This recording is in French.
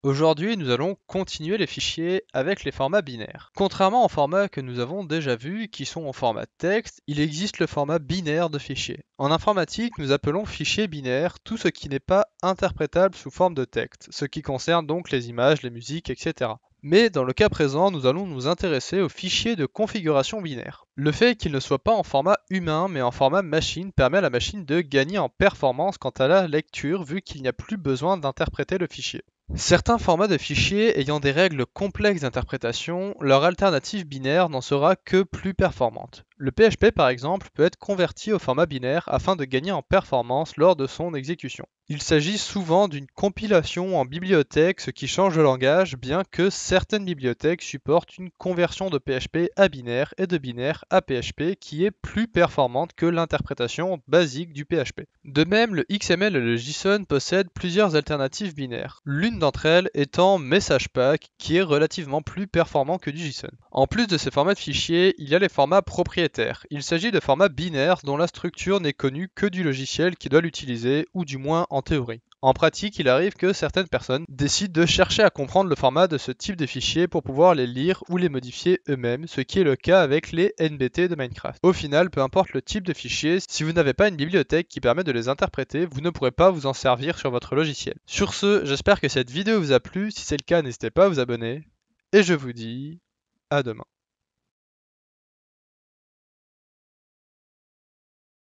Aujourd'hui, nous allons continuer les fichiers avec les formats binaires. Contrairement aux formats que nous avons déjà vus, qui sont en format texte, il existe le format binaire de fichier. En informatique, nous appelons fichier binaire tout ce qui n'est pas interprétable sous forme de texte, ce qui concerne donc les images, les musiques, etc. Mais dans le cas présent, nous allons nous intéresser aux fichiers de configuration binaire. Le fait qu'il ne soit pas en format humain mais en format machine permet à la machine de gagner en performance quant à la lecture vu qu'il n'y a plus besoin d'interpréter le fichier. Certains formats de fichiers ayant des règles complexes d'interprétation, leur alternative binaire n'en sera que plus performante. Le PHP par exemple peut être converti au format binaire afin de gagner en performance lors de son exécution. Il s'agit souvent d'une compilation en bibliothèque, ce qui change le langage, bien que certaines bibliothèques supportent une conversion de PHP à binaire et de binaire à PHP qui est plus performante que l'interprétation basique du PHP. De même, le XML et le JSON possèdent plusieurs alternatives binaires, l'une d'entre elles étant MessagePack, qui est relativement plus performant que du JSON. En plus de ces formats de fichiers, il y a les formats propriétaires. Il s'agit de formats binaires dont la structure n'est connue que du logiciel qui doit l'utiliser, ou du moins en théorie. En pratique, il arrive que certaines personnes décident de chercher à comprendre le format de ce type de fichiers pour pouvoir les lire ou les modifier eux-mêmes, ce qui est le cas avec les NBT de Minecraft. Au final, peu importe le type de fichier, si vous n'avez pas une bibliothèque qui permet de les interpréter, vous ne pourrez pas vous en servir sur votre logiciel. Sur ce, j'espère que cette vidéo vous a plu, si c'est le cas, n'hésitez pas à vous abonner, et je vous dis à demain.